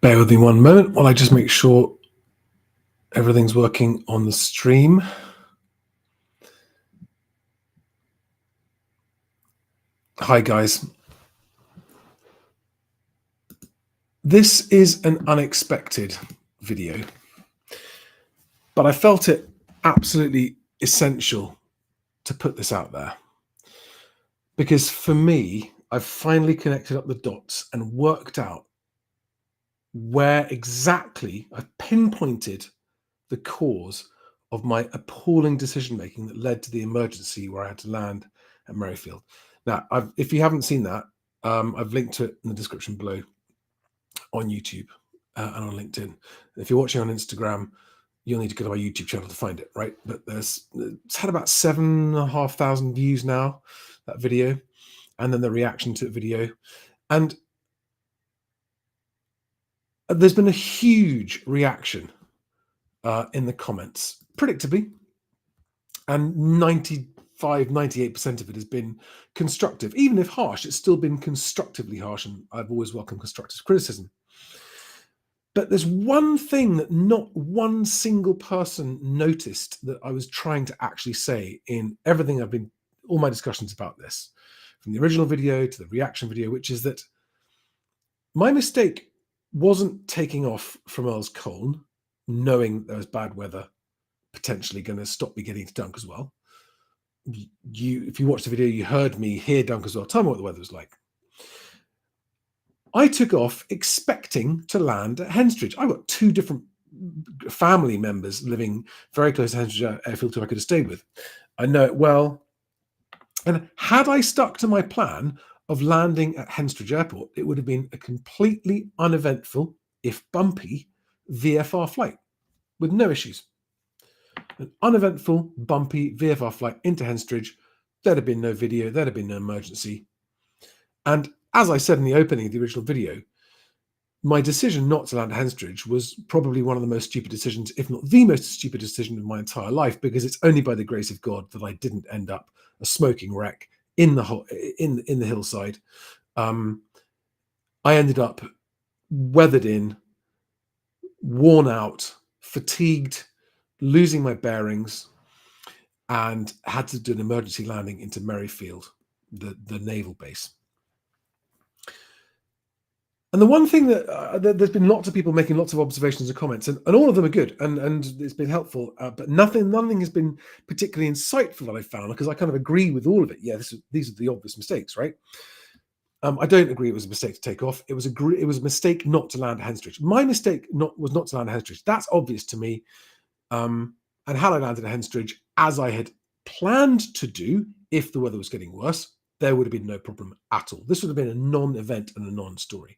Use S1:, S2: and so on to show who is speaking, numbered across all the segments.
S1: Bear with me one moment while I just make sure everything's working on the stream. Hi, guys. This is an unexpected video, but I felt it absolutely essential to put this out there. Because for me, I've finally connected up the dots and worked out where exactly I've pinpointed the cause of my appalling decision-making that led to the emergency where I had to land at Merrifield. Now, if you haven't seen that, I've linked to it in the description below on YouTube and on LinkedIn. If you're watching on Instagram, you'll need to go to my YouTube channel to find it, right? But it's had about 7,500 views now, that video, and then the reaction to the video. And there's been a huge reaction in the comments, predictably, and 98% of it has been constructive. Even if harsh, it's still been constructively harsh, and I've always welcomed constructive criticism. But there's one thing that not one single person noticed that I was trying to actually say in everything all my discussions about this, from the original video to the reaction video, which is that my mistake wasn't taking off from Earl's Colne, knowing there was bad weather potentially going to stop me getting to Dunkeswell. If you watched the video, you heard me hear Dunkeswell tell me what the weather was like. I took off expecting to land at Henstridge. I got two different family members living very close to Henstridge Airfield who I could have stayed with. I know it well. And had I stuck to my plan of landing at Henstridge Airport, it would have been a completely uneventful, if bumpy, VFR flight with no issues. An uneventful, bumpy VFR flight into Henstridge. There'd have been no video. There'd have been no emergency. And as I said in the opening of the original video, my decision not to land at Henstridge was probably one of the most stupid decisions, if not the most stupid decision of my entire life, because it's only by the grace of God that I didn't end up a smoking wreck in the hillside. I ended up weathered in, worn out, fatigued, losing my bearings, and had to do an emergency landing into Merrifield, the naval base. And the one thing that there's been lots of people making lots of observations and comments, and all of them are good, and it's been helpful, but nothing has been particularly insightful that I found, because I kind of agree with all of it. Yeah, these are the obvious mistakes, right? I don't agree it was a mistake to take off. It was a mistake not to land at Henstridge. My mistake was not to land at Henstridge. That's obvious to me. And had I landed at Henstridge as I had planned to do, if the weather was getting worse, there would have been no problem at all. This would have been a non-event and a non-story.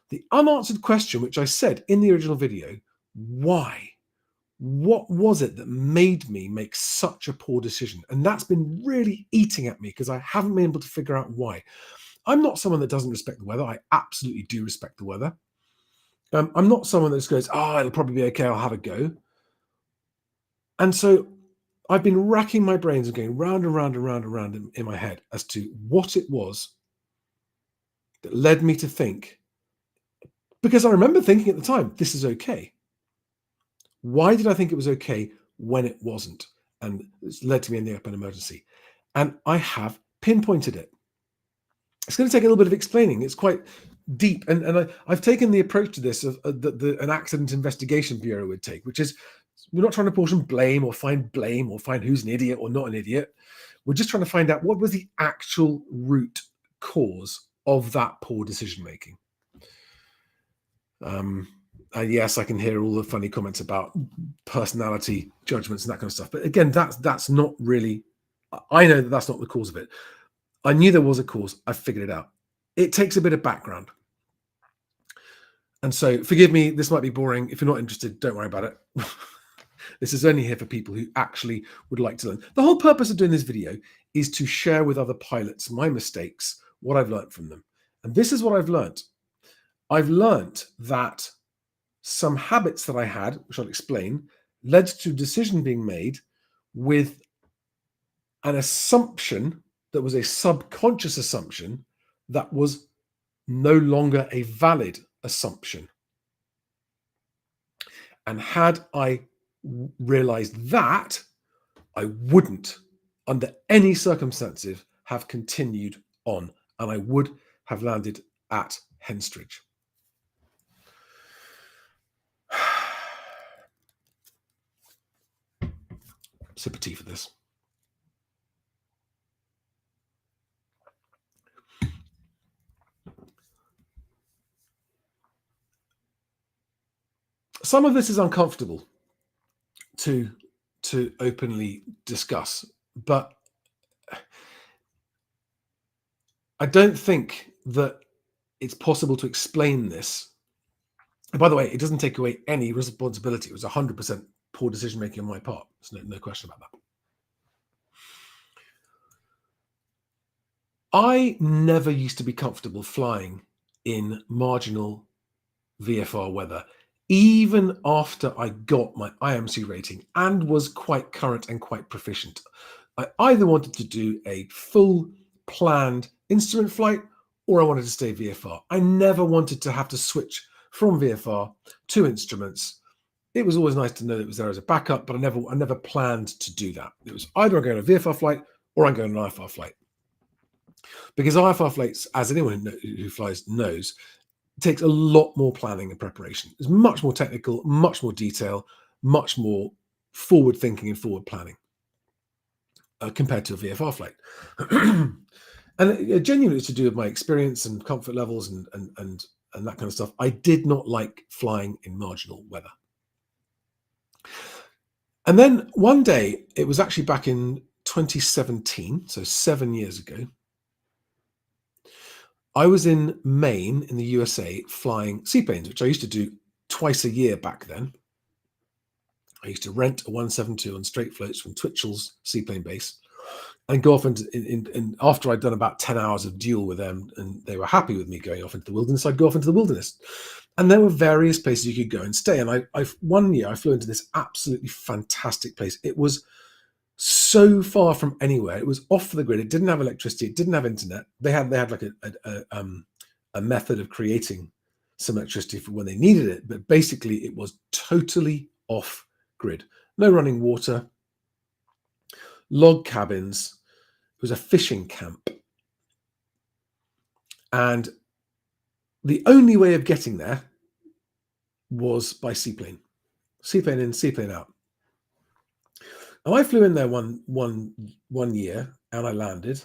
S1: The unanswered question, which I said in the original video, why? What was it that made me make such a poor decision? And that's been really eating at me because I haven't been able to figure out why. I'm not someone that doesn't respect the weather. I absolutely do respect the weather. I'm not someone that just goes, oh, it'll probably be okay, I'll have a go. And so I've been racking my brains and going round and round and round and round in my head as to what it was that led me to think, because I remember thinking at the time, this is okay. Why did I think it was okay when it wasn't? And it's led to me ending up in an emergency. And I have pinpointed it. It's going to take a little bit of explaining. It's quite deep. And I've taken the approach to this of an accident investigation bureau would take, which is, we're not trying to portion blame or find who's an idiot or not an idiot. We're just trying to find out what was the actual root cause of that poor decision making. And yes, I can hear all the funny comments about personality judgments and that kind of stuff. But again, that's not really, I know that that's not the cause of it. I knew there was a cause. I figured it out. It takes a bit of background. And so forgive me, this might be boring. If you're not interested, don't worry about it. This is only here for people who actually would like to learn. The whole purpose of doing this video is to share with other pilots my mistakes, what I've learned from them. And this is what I've learned. I've learned that some habits that I had, which I'll explain, led to a decision being made with an assumption that was a subconscious assumption that was no longer a valid assumption. And had I realized that, I wouldn't, under any circumstances, have continued on, and I would have landed at Henstridge. Sip of tea for this. Some of this is uncomfortable to openly discuss, but I don't think that it's possible to explain this. And by the way, it doesn't take away any responsibility. It was 100% poor decision making on my part. There's no question about that. I never used to be comfortable flying in marginal VFR weather, even after I got my IMC rating and was quite current and quite proficient. I either wanted to do a full planned instrument flight or I wanted to stay VFR. I never wanted to have to switch from VFR to instruments. It was always nice to know that it was there as a backup, but I never planned to do that. It was either I'm going on a VFR flight or I'm going on an IFR flight. Because IFR flights, as anyone who flies knows, takes a lot more planning and preparation. It's much more technical, much more detail, much more forward thinking and forward planning compared to a VFR flight. And genuinely, it's to do with my experience and comfort levels and that kind of stuff. I did not like flying in marginal weather. And then one day, it was actually back in 2017, so 7 years ago, I was in Maine in the USA flying seaplanes, which I used to do twice a year back then. I used to rent a 172 on straight floats from Twitchell's seaplane base and go off and after I'd done about 10 hours of duel with them and they were happy with me going off into the wilderness, I'd go off into the wilderness. And there were various places you could go and stay. And one year I flew into this absolutely fantastic place. It was so far from anywhere. It was off the grid. It didn't have electricity. It didn't have internet. They had like a method of creating some electricity for when they needed it, but basically it was totally off grid. No running water, log cabins. It was a fishing camp, and the only way of getting there was by seaplane in, seaplane out. And I flew in there one year and I landed.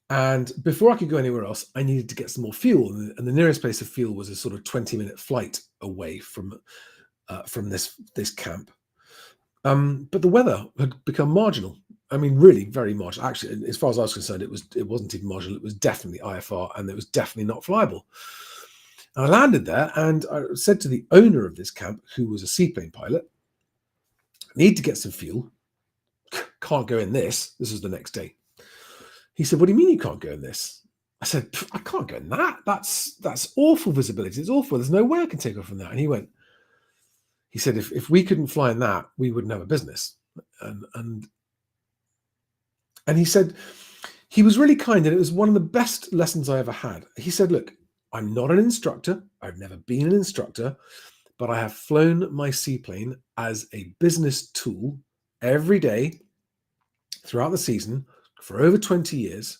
S1: And before I could go anywhere else, I needed to get some more fuel. And the nearest place of fuel was a sort of 20-minute flight away from this camp. But the weather had become marginal. I mean, really very marginal. Actually, as far as I was concerned, it wasn't even marginal. It was definitely IFR and it was definitely not flyable. And I landed there and I said to the owner of this camp, who was a seaplane pilot, I need to get some fuel. Can't go in this. This was the next day. He said, "What do you mean you can't go in this?" I said, "I can't go in that. That's awful visibility. It's awful. There's no way I can take off from that." And he said, if we couldn't fly in that, we wouldn't have a business. And he said, he was really kind. And it was one of the best lessons I ever had. He said, "Look, I'm not an instructor. I've never been an instructor, but I have flown my seaplane as a business tool every day throughout the season for over 20 years.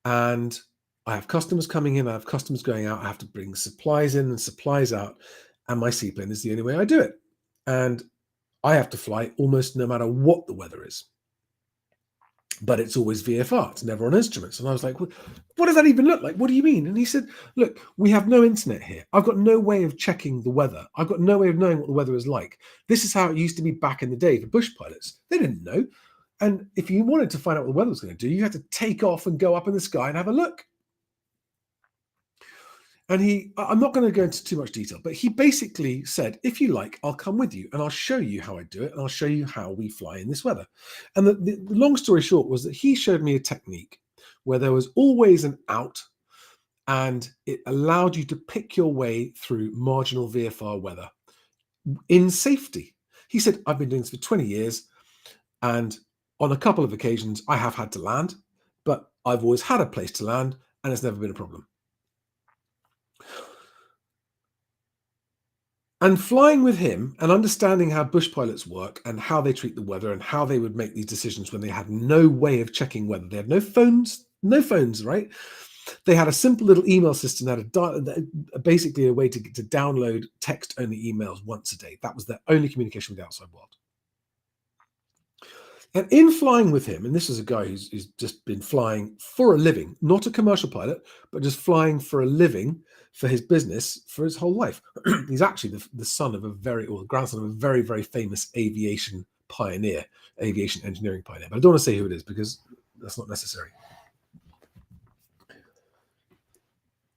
S1: And I have customers coming in, I have customers going out. I have to bring supplies in and supplies out. And my seaplane is the only way I do it. And I have to fly almost no matter what the weather is. But it's always VFR. It's never on instruments." And I was like, "What does that even look like? What do you mean?" And he said, "Look, we have no internet here. I've got no way of checking the weather. I've got no way of knowing what the weather is like. This is how it used to be back in the day for bush pilots. They didn't know. And if you wanted to find out what the weather was going to do, you had to take off and go up in the sky and have a look." And I'm not going to go into too much detail, but he basically said, "If you like, I'll come with you and I'll show you how I do it. And I'll show you how we fly in this weather." And the long story short was that he showed me a technique where there was always an out and it allowed you to pick your way through marginal VFR weather in safety. He said, "I've been doing this for 20 years. And on a couple of occasions, I have had to land, but I've always had a place to land and it's never been a problem." And flying with him and understanding how bush pilots work and how they treat the weather and how they would make these decisions when they had no way of checking weather. They had no phones, right? They had a simple little email system that had basically a way to download text-only emails once a day. That was their only communication with the outside world. And in flying with him, and this is a guy who's just been flying for a living, not a commercial pilot, but just flying for a living for his business for his whole life. He's actually the son of or the grandson of a very, very famous aviation pioneer, aviation engineering pioneer. But I don't want to say who it is because that's not necessary.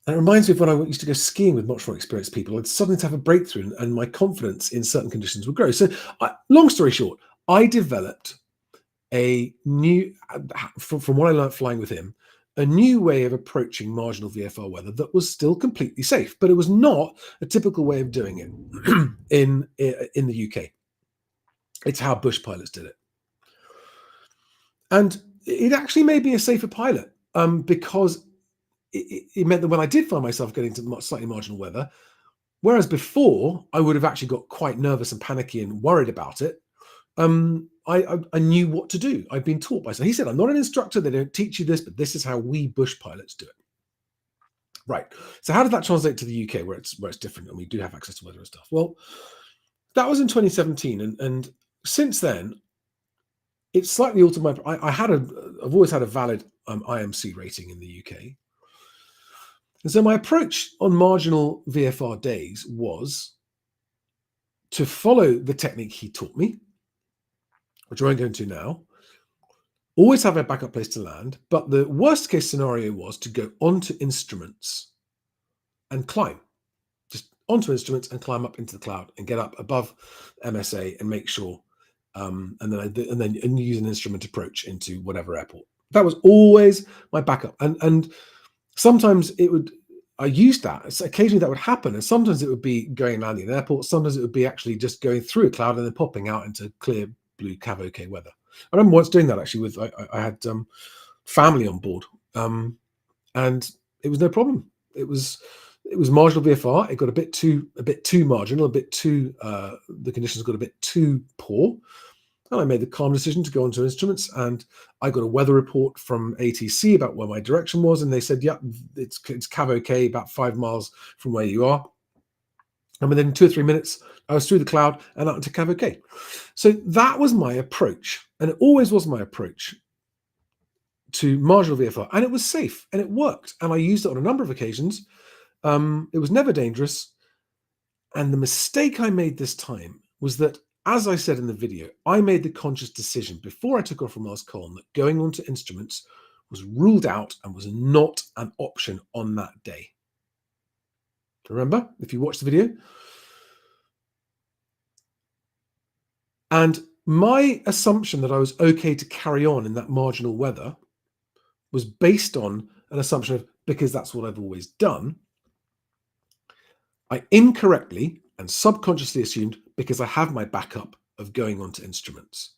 S1: And it reminds me of when I used to go skiing with much more experienced people. I'd suddenly have a breakthrough and my confidence in certain conditions would grow. So, long story short, I developed a new, from what I learned flying with him, a new way of approaching marginal VFR weather that was still completely safe, but it was not a typical way of doing it in the UK. It's how bush pilots did it. And it actually made me a safer pilot because it meant that when I did find myself getting to slightly marginal weather, whereas before I would have actually got quite nervous and panicky and worried about it, I knew what to do. I'd been taught by someone. He said, I'm not an instructor. They don't teach you this, but this is how we bush pilots do it. Right. So how did that translate to the UK where it's different and we do have access to weather and stuff? Well, that was in 2017. And since then, it's slightly altered my, I've always had a valid IMC rating in the UK. And so my approach on marginal VFR days was to follow the technique he taught me, which I won't go into now. Always have a backup place to land, but the worst case scenario was to go onto instruments and climb. Just onto instruments and climb up into the cloud and get up above MSA and make sure, and then use an instrument approach into whatever airport. That was always my backup, and sometimes I used that. So occasionally that would happen, and sometimes it would be going and landing in an airport. Sometimes it would be actually just going through a cloud and then popping out into clear blue Cav OK weather. I remember once doing that actually with I had family on board, and it was no problem. It was marginal VFR. It got a bit too marginal, the conditions got a bit too poor. And I made the calm decision to go onto instruments, and I got a weather report from ATC about where my direction was, and they said, "Yeah, it's Cav OK, about 5 miles from where you are." And within 2 or 3 minutes, I was through the cloud and out into Cav OK. So that was my approach, and it always was my approach to marginal VFR, and it was safe and it worked, and I used it on a number of occasions. It was never dangerous, and the mistake I made this time was that, as I said in the video, I made the conscious decision before I took off from last column that going onto instruments was ruled out and was not an option on that day. Remember, if you watch the video? And my assumption that I was okay to carry on in that marginal weather was based on an assumption of, because that's what I've always done, I incorrectly and subconsciously assumed because I have my backup of going onto instruments.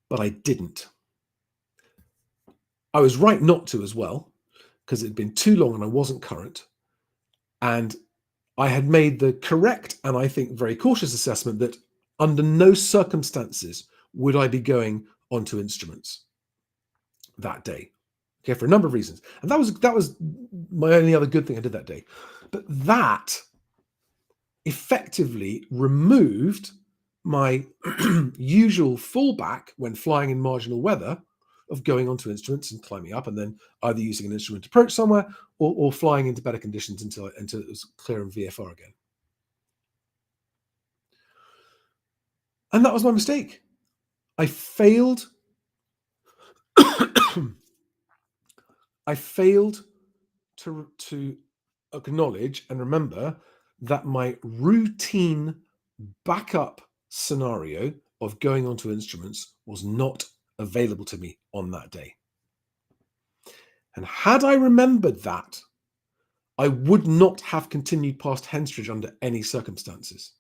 S1: But I didn't. I was right not to as well, because it had been too long and I wasn't current. And I had made the correct and I think very cautious assessment that under no circumstances would I be going onto instruments that day. Okay, for a number of reasons. And that was my only other good thing I did that day. But that effectively removed my usual fallback when flying in marginal weather of going onto instruments and climbing up and then either using an instrument approach somewhere or flying into better conditions until it was clear in VFR again. And that was my mistake. I failed. I failed to acknowledge and remember that my routine backup scenario of going onto instruments was not available to me on that day. And had I remembered that, I would not have continued past Henstridge under any circumstances.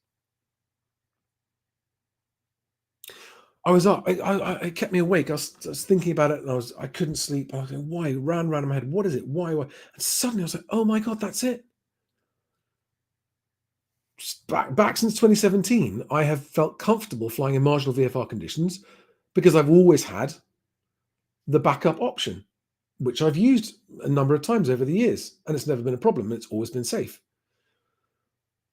S1: I was up. It kept me awake. I was thinking about it, and I couldn't sleep. I was like, why? Ran around in my head. What is it? Why? And suddenly I was like, oh my God, that's it. back since 2017, I have felt comfortable flying in marginal VFR conditions because I've always had the backup option, which I've used a number of times over the years, and it's never been a problem. It's always been safe.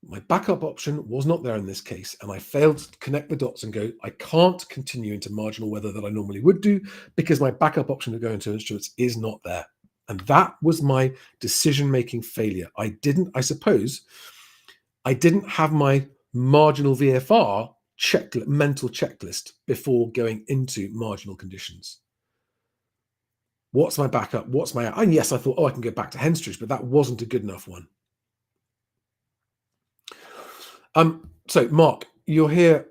S1: My backup option was not there in this case, and I failed to connect the dots and go, I can't continue into marginal weather that I normally would do because my backup option to go into instruments is not there. And that was my decision-making failure. I suppose I didn't have my marginal VFR mental checklist before going into marginal conditions. What's my backup? What's my... And yes, I thought, I can go back to Henstridge, but that wasn't a good enough one. So Mark, you're here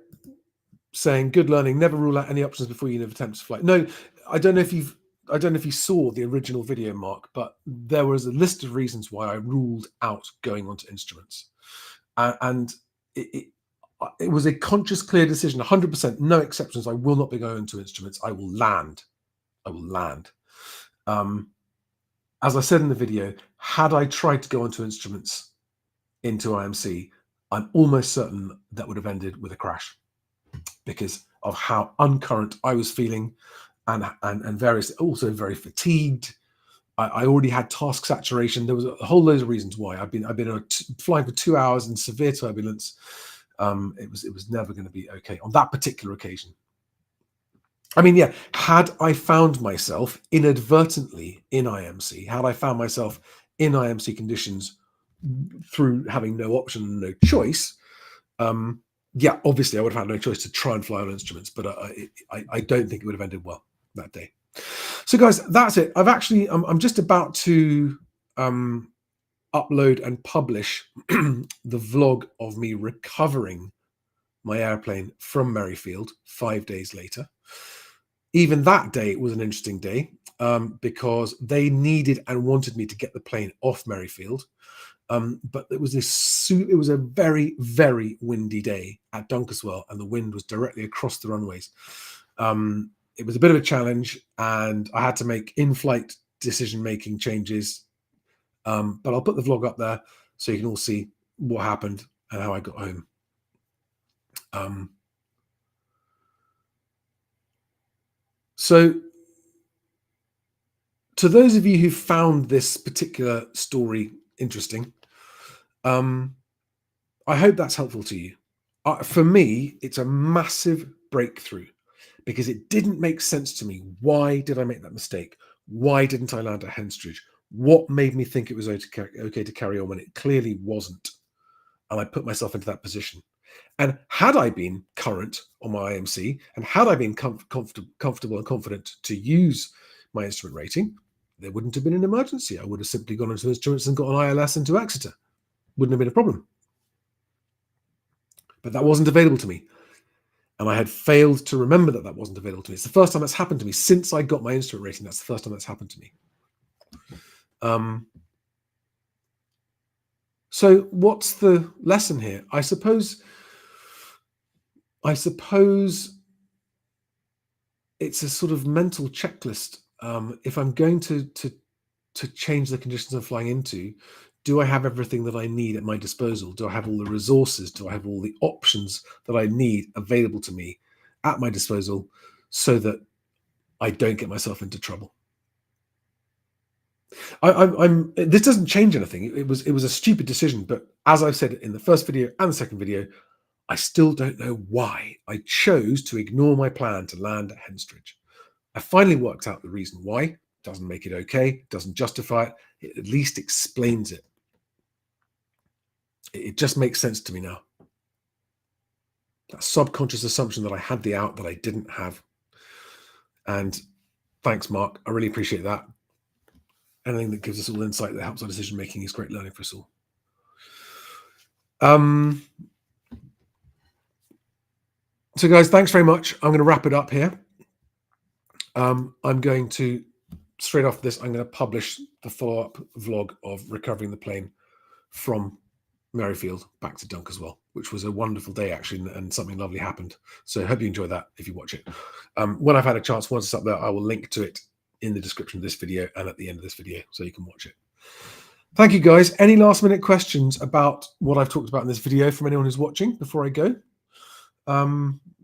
S1: saying good learning, never rule out any options before you attempt to fly. No, I don't know if you saw the original video, Mark, but there was a list of reasons why I ruled out going onto instruments. And it was a conscious, clear decision, 100%, no exceptions. I will not be going into instruments. I will land. As I said in the video, had I tried to go onto instruments into IMC, I'm almost certain that would have ended with a crash because of how uncurrent I was feeling and various, also very fatigued. I already had task saturation. There was a whole load of reasons why. I've been flying for 2 hours in severe turbulence. It was never going to be okay on that particular occasion. I mean, yeah, had I found myself inadvertently in IMC, had I found myself in IMC conditions through having no option, no choice, yeah, obviously I would have had no choice to try and fly on instruments, but I don't think it would have ended well that day. So guys, that's it. I'm just about to upload and publish the vlog of me recovering my airplane from Merrifield 5 days later. Even that day, it was an interesting day because they needed and wanted me to get the plane off Merrifield. But it was a very, very windy day at Dunkeswell, and the wind was directly across the runways. It was a bit of a challenge, and I had to make in-flight decision-making changes. But I'll put the vlog up there so you can all see what happened and how I got home. So to those of you who found this particular story interesting, I hope that's helpful to you. For me, it's a massive breakthrough because it didn't make sense to me. Why did I make that mistake? Why didn't I land at Henstridge? What made me think it was okay to carry on when it clearly wasn't? And I put myself into that position. And had I been current on my IMC, and had I been comfortable and confident to use my instrument rating, there wouldn't have been an emergency. I would have simply gone into instruments and got an ILS into Exeter. Wouldn't have been a problem. But that wasn't available to me. And I had failed to remember that that wasn't available to me. It's the first time that's happened to me since I got my instrument rating. That's the first time that's happened to me. So what's the lesson here? I suppose it's a sort of mental checklist. If I'm going to change the conditions I'm flying into, do I have everything that I need at my disposal? Do I have all the resources? Do I have all the options that I need available to me at my disposal so that I don't get myself into trouble? This doesn't change anything. It was a stupid decision, but as I've said in the first video and the second video, I still don't know why I chose to ignore my plan to land at Henstridge. I finally worked out the reason why. Doesn't make it okay, doesn't justify it. It at least explains it. It just makes sense to me now. That subconscious assumption that I had the out that I didn't have. And thanks, Mark. I really appreciate that. Anything that gives us all insight that helps our decision making is great learning for us all. So guys, thanks very much. I'm going to wrap it up here. I'm going to, straight after this, I'm going to publish the follow-up vlog of recovering the plane from Merrifield back to Dunkeswell, which was a wonderful day actually, and something lovely happened. So I hope you enjoy that if you watch it. When I've had a chance, once it's up there, I will link to it in the description of this video and at the end of this video so you can watch it. Thank you, guys. Any last minute questions about what I've talked about in this video from anyone who's watching before I go?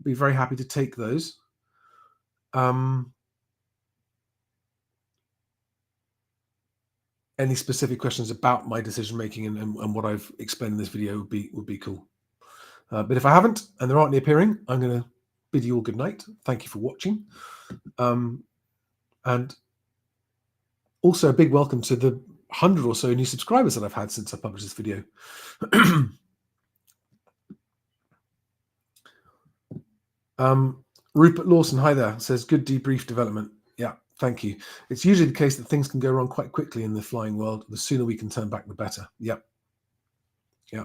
S1: Be very happy to take those. Any specific questions about my decision making and what I've explained in this video would be cool. But if I haven't and there aren't any appearing, I'm going to bid you all good night. Thank you for watching. And also a big welcome to the 100 or so new subscribers that I've had since I published this video. Rupert Lawson, hi there, says good debrief development. Yeah, thank you. It's usually the case that things can go wrong quite quickly in the flying world. The sooner we can turn back, the better. Yep. Yeah.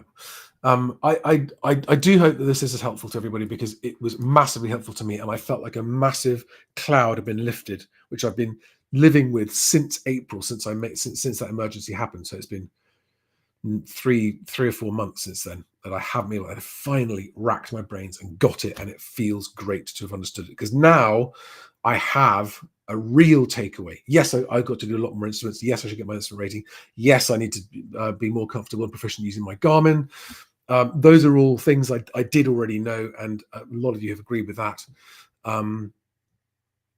S1: I do hope that this is as helpful to everybody, because it was massively helpful to me, and I felt like a massive cloud had been lifted, which I've been living with since April, since that emergency happened. So it's been three or 4 months since then that I haven't been able to finally racked my brains and got it, and it feels great to have understood it, because now I have a real takeaway. Yes, I've got to do a lot more instruments. Yes, I should get my instrument rating. Yes, I need to be more comfortable and proficient using my Garmin. Those are all things I did already know, and a lot of you have agreed with that.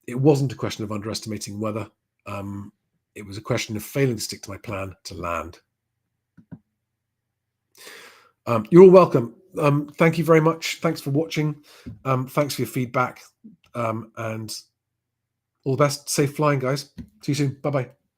S1: It wasn't a question of underestimating weather. It was a question of failing to stick to my plan to land. You're all welcome. Thank you very much. Thanks for watching. Thanks for your feedback. And all the best. Safe flying, guys. See you soon. Bye-bye.